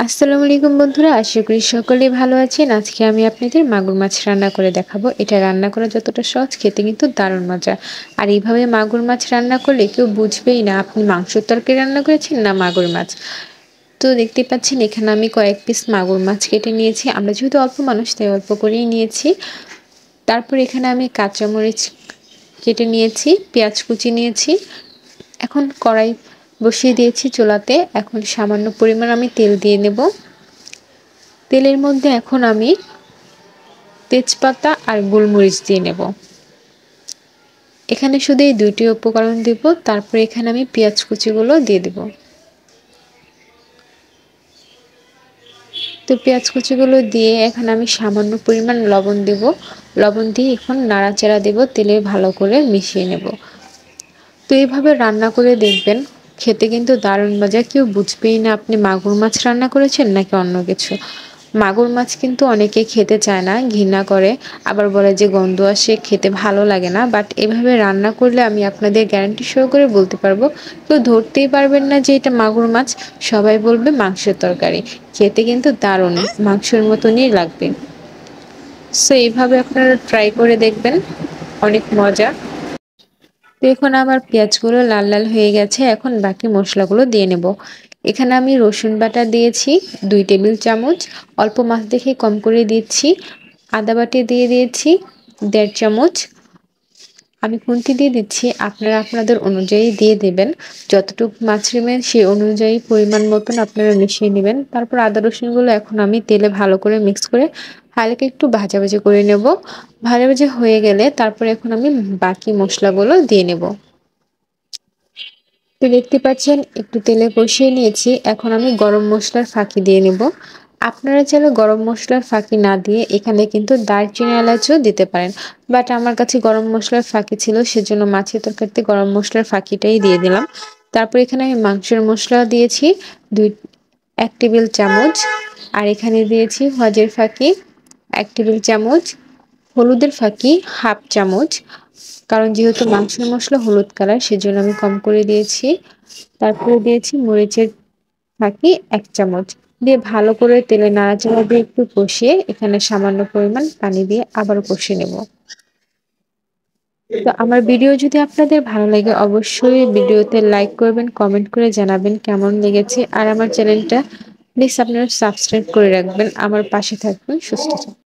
আসসালামু আলাইকুম বন্ধুরা, আশা করি সকলেই ভালো আছেন। আজকে আমি আপনাদের মাগুর মাছ রান্না করে দেখাবো। এটা রান্না করা যতটা সহজ, খেতে কিন্তু দারুণ মজা। আর এইভাবে মাগুর মাছ রান্না করলে কেউ বুঝবেই না আপনি মাংসের তরকারি রান্না করেছেন না মাগুর মাছ। তো দেখতে পাচ্ছেন এখানে আমি কয়েক পিস মাগুর মাছ কেটে নিয়েছি। আমরা যেহেতু অল্প মানুষ তাই অল্প করেই নিয়েছি। তারপর এখানে আমি কাঁচামরিচ কেটে নিয়েছি, পেঁয়াজ কুচি নিয়েছি। এখন কড়াই বসিয়ে দিয়েছি চুলাতে। এখন সামান্য পরিমাণ আমি তেল দিয়ে নেব। তেলের মধ্যে এখন আমি তেজপাতা আর গোলমরিচ দিয়ে নেব। এখানে শুধু এই দুইটি উপকরণ দিব। তারপর এখানে আমি পেঁয়াজ কুচিগুলো দিয়ে দেব। তো পেঁয়াজ কুচিগুলো দিয়ে এখন আমি সামান্য পরিমাণ লবণ দেব। লবণ দিয়ে এখন নাড়াচাড়া দেব, তেলে ভালো করে মিশিয়ে নেব। তো এইভাবে রান্না করে দেখবেন, খেতে কিন্তু দারুণ মজা। কেউ বুঝবেই না আপনি মাগুর মাছ রান্না করেছেন নাকি অন্য কিছু। মাগুর মাছ কিন্তু অনেকে খেতে চায় না, ঘৃণা করে, আবার বলে যে গন্ধ আসে, খেতে ভালো লাগে না। বাট এভাবে রান্না করলে আমি আপনাদের গ্যারান্টি সহ করে বলতে পারবো, কেউ ধরতেই পারবেন না যে এটা মাগুর মাছ। সবাই বলবে মাংসের তরকারি। খেতে কিন্তু দারুণ, মাংসের মতনই লাগবে। সো এইভাবে আপনারা ট্রাই করে দেখবেন, অনেক মজা। তো এখন আমার পেঁয়াজগুলো লাল লাল হয়ে গেছে। এখন বাকি মশলাগুলো দিয়ে নেব। এখানে আমি রসুন বাটা দিয়েছি 2 টেবিল চামচ, অল্প মাছ দেখে কম করে দিচ্ছি। আদা বাটি দিয়ে দিয়েছি 1.5 চামচ। আমি খুন্তি দিয়ে দিচ্ছি, আপনারা আপনাদের অনুযায়ী দিয়ে দেবেন। যতটুকু মাছ নেবেন সেই অনুযায়ী পরিমাণ মতন আপনারা মিশিয়ে নেবেন। তারপর আদা রসুনগুলো এখন আমি তেলে ভালো করে মিক্স করে হালকা একটু ভাজা ভাজি করে নেব। ভাজা ভাজি হয়ে গেলে তারপর এখন আমি বাকি মশলাগুলো দিয়ে নেব। তো দেখতে পাচ্ছেন একটু তেলে কষিয়ে নিয়েছি। এখন আমি গরম মশলার ফাঁকি দিয়ে নেব। আপনারা চাইলে গরম মশলার ফাঁকি না দিয়ে এখানে কিন্তু দারচিনি এলাচও দিতে পারেন। বাট আমার কাছে গরম মশলার ফাঁকি ছিল, সেজন্য মাছের তরকারিতে গরম মশলার ফাঁকিটাই দিয়ে দিলাম। তারপর এখানে আমি মাংসের মশলা দিয়েছি 1 টেবিল চামচ। আর এখানে দিয়েছি ভাজের ফাঁকি 1 টেবিল চামচ, হলুদের ফাঁকি 1/2 চামচ। কারণ যেহেতু মাংসের মশলা হলুদ কালার, সেজন্য আমি কম করে দিয়েছি। তারপরে দিয়েছি মরিচের ফাঁকি 1 চামচ। দিয়ে ভালো করে তেলে নাড়াচাড়া দিয়ে একটু কষিয়ে এখানে সামান্য পরিমাণ পানি দিয়ে আবারও কষিয়ে নেব। তো আমার ভিডিও যদি আপনাদের ভালো লাগে অবশ্যই ভিডিওতে লাইক করবেন, কমেন্ট করে জানাবেন কেমন লেগেছে। আর আমার চ্যানেলটা প্লিজ আপনারা সাবস্ক্রাইব করে রাখবেন, আমার পাশে থাকবেন, সুস্থ থাকবেন।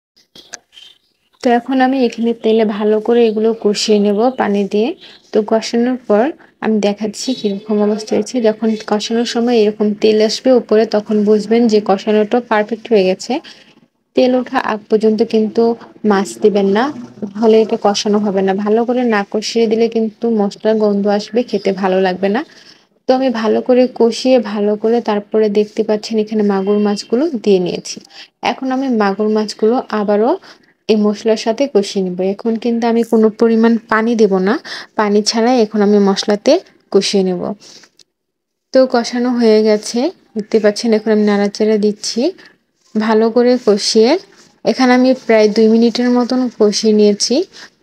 তো এখন আমি এখানে তেলে ভালো করে এগুলো কষিয়ে নেব পানি দিয়ে। তো কষানোর পর আমি দেখাচ্ছি কিরকম অবস্থা হয়েছে। যখন কষানোর সময় এরকম তেল আসবে উপরে, তখন বুঝবেন যে কষানোটা পারফেক্ট হয়ে গেছে। তেল ওঠা আগ পর্যন্ত কিন্তু মাছ দিবেন না, হলে এটা কষানো হবে না। ভালো করে না কষিয়ে দিলে কিন্তু মশলার গন্ধ আসবে, খেতে ভালো লাগবে না। তো আমি ভালো করে কষিয়ে ভালো করে তারপরে দেখতে পাচ্ছেন এখানে মাগুর মাছগুলো দিয়ে নিয়েছি। এখন আমি মাগুর মাছগুলো আবারও এই মশলার সাথে কষিয়ে নেব। এখন কিন্তু আমি কোনো পরিমাণ পানি দেব না, পানি ছাড়াই এখন আমি মশলাতে কষিয়ে নেব। তো কষানো হয়ে গেছে, দেখতে পাচ্ছেন। এখন আমি নাড়াচাড়া দিচ্ছি ভালো করে কষিয়ে। এখানে আমি প্রায় 2 মিনিটের মতন কষিয়ে নিয়েছি।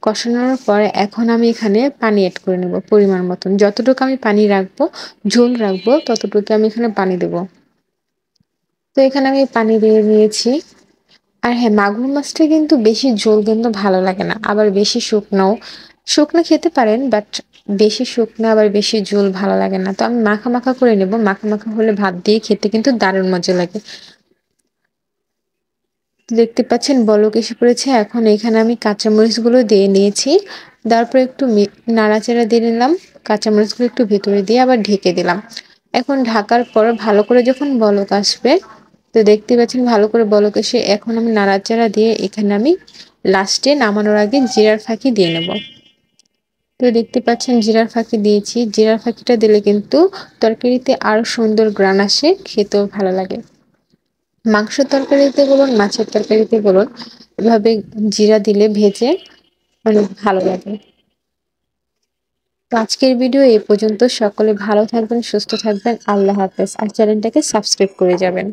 কষানোর পরে এখন আমি এখানে পানি অ্যাড করে নেব পরিমাণ মতন। যতটুকু আমি পানি রাখবো, ঝোল রাখবো, ততটুকু আমি এখানে পানি দেব। তো এখানে আমি পানি দিয়ে নিয়েছি। আর হ্যাঁ, মাগুর মাছটা কিন্তু বেশি ঝোল কিন্তু ভালো লাগে না, আবার বেশি শুকনাও। শুকনো খেতে পারেন, বাট বেশি শুকনো আবার বেশি ঝোল ভালো লাগে না। তো আমি মাখা মাখা করে নেব। মাখা মাখা হলে ভাত দিয়ে খেতে কিন্তু দারুণ মজা লাগে। দেখতে পাচ্ছেন বলক এসে পড়েছে। এখন এখানে আমি কাঁচামরিচগুলো দিয়ে নিয়েছি। তারপর একটু নাড়াচাড়া দিয়ে নিলাম। কাঁচামরিচগুলো একটু ভেতরে দিয়ে আবার ঢেকে দিলাম। এখন ঢাকার পর ভালো করে যখন বলক আসবে, তো দেখতে পাচ্ছেন ভালো করে বলক এসে এখন আমি নাড়াচাড়া দিয়ে এখানে আমি লাস্টে নামানোর আগে জিরার ফাঁকি দিয়ে নেব। তো দেখতে পাচ্ছেন জিরার ফাঁকি দিয়েছি। জিরার ফাঁকিটা দিলে কিন্তু তরকারিতে আরো সুন্দর গ্রান আসে, খেতেও ভালো লাগে। মাংসের তরকারিতে বলুন, মাছের তরকারিতে বলুন, এভাবে জিরা দিলে ভেজে অনেক ভালো লাগে। তো আজকের ভিডিও এই পর্যন্ত। সকলে ভালো থাকবেন, সুস্থ থাকবেন। আল্লাহ হাফেজ। আর চ্যানেলটাকে সাবস্ক্রাইব করে যাবেন।